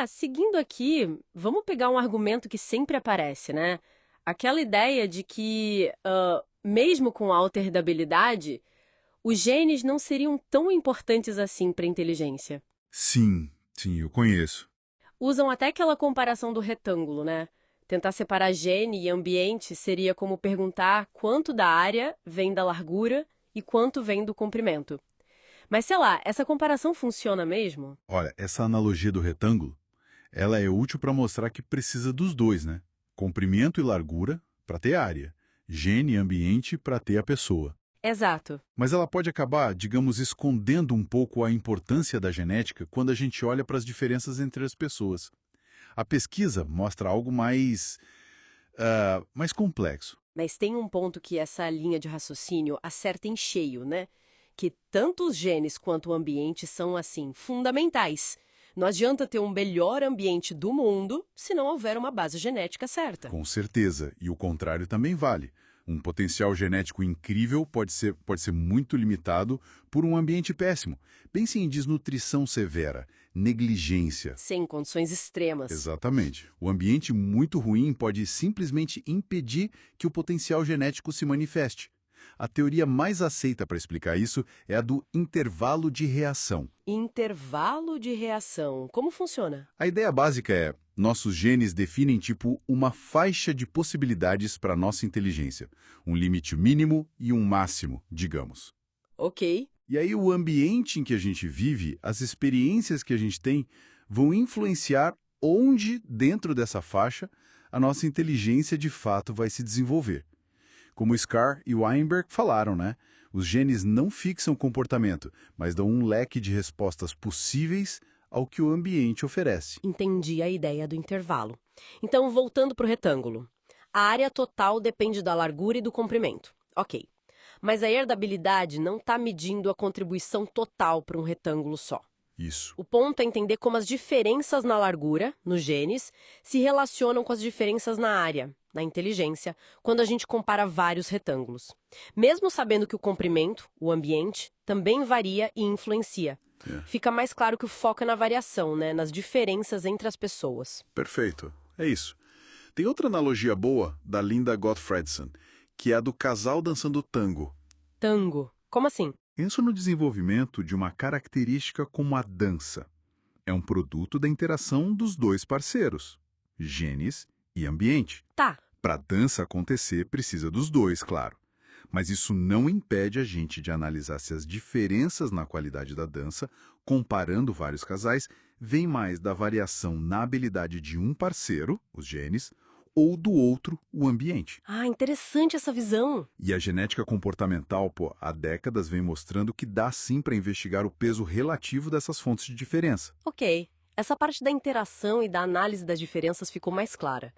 Seguindo aqui, vamos pegar um argumento que sempre aparece, né? Aquela ideia de que, mesmo com alta herdabilidade, os genes não seriam tão importantes assim para a inteligência. Sim, sim, eu conheço. Usam até aquela comparação do retângulo, né? Tentar separar gene e ambiente seria como perguntar quanto da área vem da largura e quanto vem do comprimento. Mas sei lá, essa comparação funciona mesmo? Olha, essa analogia do retângulo, ela é útil para mostrar que precisa dos dois, né? Comprimento e largura para ter área, gene e ambiente para ter a pessoa. Exato. Mas ela pode acabar, digamos, escondendo um pouco a importância da genética quando a gente olha para as diferenças entre as pessoas. A pesquisa mostra algo mais complexo. Mas tem um ponto que essa linha de raciocínio acerta em cheio, né? Que tanto os genes quanto o ambiente são, assim, fundamentais. Não adianta ter um melhor ambiente do mundo se não houver uma base genética certa. Com certeza, e o contrário também vale. Um potencial genético incrível pode ser muito limitado por um ambiente péssimo. Pense em desnutrição severa, negligência. Sem condições extremas. Exatamente. O ambiente muito ruim pode simplesmente impedir que o potencial genético se manifeste. A teoria mais aceita para explicar isso é a do intervalo de reação. Intervalo de reação. Como funciona? A ideia básica é: nossos genes definem tipo uma faixa de possibilidades para nossa inteligência, um limite mínimo e um máximo, digamos. Ok. E aí o ambiente em que a gente vive, as experiências que a gente tem, vão influenciar onde, dentro dessa faixa, a nossa inteligência de fato vai se desenvolver. Como Scar e Weinberg falaram, né? Os genes não fixam comportamento, mas dão um leque de respostas possíveis ao que o ambiente oferece. Entendi a ideia do intervalo. Então, voltando para o retângulo. A área total depende da largura e do comprimento. Ok. Mas a herdabilidade não está medindo a contribuição total para um retângulo só. Isso. O ponto é entender como as diferenças na largura, nos genes, se relacionam com as diferenças na área, na inteligência, quando a gente compara vários retângulos. Mesmo sabendo que o comprimento, o ambiente, também varia e influencia. Fica mais claro que o foco é na variação, né, nas diferenças entre as pessoas. Perfeito. É isso. Tem outra analogia boa da Linda Gottfredson, que é a do casal dançando tango. Tango. Como assim? Penso no desenvolvimento de uma característica como a dança. É um produto da interação dos dois parceiros, genes e ambiente. Tá. Para a dança acontecer, precisa dos dois, claro. Mas isso não impede a gente de analisar se as diferenças na qualidade da dança, comparando vários casais, vêm mais da variação na habilidade de um parceiro, os genes, ou do outro, o ambiente. Ah, interessante essa visão. E a genética comportamental, há décadas vem mostrando que dá sim para investigar o peso relativo dessas fontes de diferença. Ok. Essa parte da interação e da análise das diferenças ficou mais clara.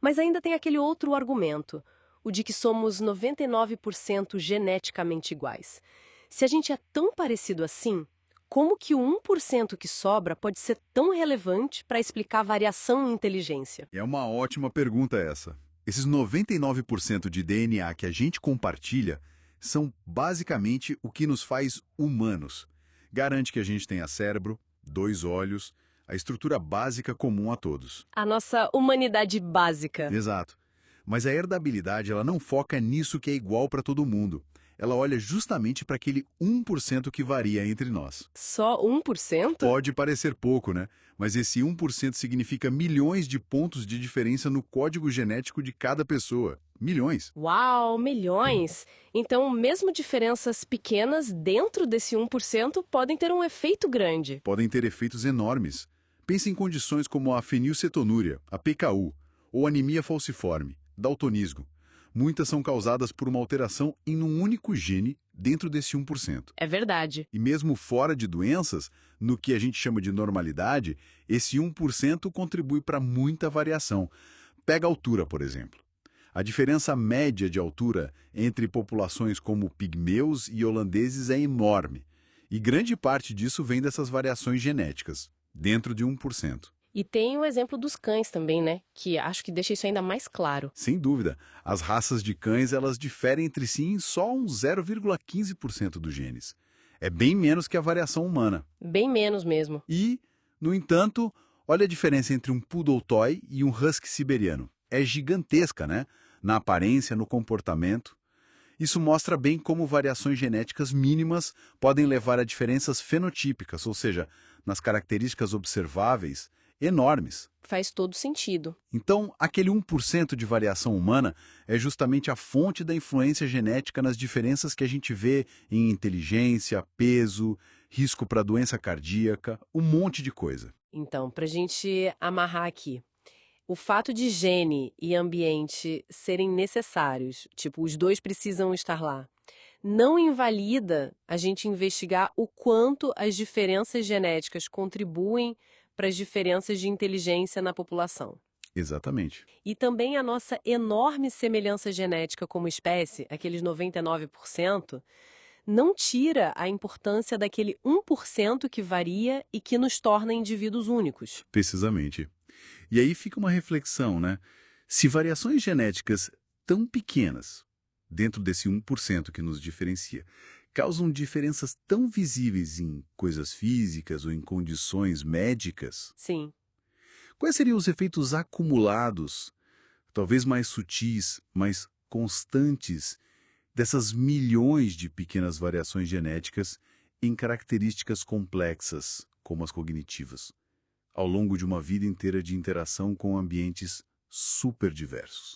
Mas ainda tem aquele outro argumento, o de que somos 99% geneticamente iguais. Se a gente é tão parecido assim, como que o 1% que sobra pode ser tão relevante para explicar a variação em inteligência? É uma ótima pergunta essa. Esses 99% de DNA que a gente compartilha são basicamente o que nos faz humanos. Garante que a gente tenha cérebro, 2 olhos, a estrutura básica comum a todos. A nossa humanidade básica. Exato. Mas a herdabilidade ela não foca nisso que é igual para todo mundo. Ela olha justamente para aquele 1% que varia entre nós. Só 1%? Pode parecer pouco, né? Mas esse 1% significa milhões de pontos de diferença no código genético de cada pessoa. Milhões. Uau, milhões! Então, mesmo diferenças pequenas dentro desse 1% podem ter um efeito grande. Podem ter efeitos enormes. Pense em condições como a fenilcetonúria, a PKU, ou anemia falciforme, daltonismo. Muitas são causadas por uma alteração em um único gene dentro desse 1%. É verdade. E mesmo fora de doenças, no que a gente chama de normalidade, esse 1% contribui para muita variação. Pega a altura, por exemplo. A diferença média de altura entre populações como pigmeus e holandeses é enorme. E grande parte disso vem dessas variações genéticas, dentro de 1%. E tem o exemplo dos cães também, né? Que acho que deixa isso ainda mais claro. Sem dúvida, as raças de cães elas diferem entre si em só uns 0,15% dos genes. É bem menos que a variação humana. Bem menos mesmo. E, no entanto, Olha a diferença entre um Poodle Toy e um Husky siberiano. É gigantesca, né? Na aparência, no comportamento. Isso mostra bem como variações genéticas mínimas podem levar a diferenças fenotípicas, ou seja, nas características observáveis, enormes. Faz todo sentido. Então, aquele 1% de variação humana é justamente a fonte da influência genética nas diferenças que a gente vê em inteligência, peso, risco para doença cardíaca, um monte de coisa. Então, para a gente amarrar aqui, o fato de gene e ambiente serem necessários, tipo, os dois precisam estar lá, não invalida a gente investigar o quanto as diferenças genéticas contribuem para as diferenças de inteligência na população. Exatamente. E também a nossa enorme semelhança genética como espécie, aqueles 99%, não tira a importância daquele 1% que varia e que nos torna indivíduos únicos. Precisamente. E aí fica uma reflexão, né? Se variações genéticas tão pequenas, dentro desse 1% que nos diferencia, causam diferenças tão visíveis em coisas físicas ou em condições médicas, Sim. quais seriam os efeitos acumulados, talvez mais sutis, mais constantes, dessas milhões de pequenas variações genéticas em características complexas, como as cognitivas, ao longo de uma vida inteira de interação com ambientes super diversos?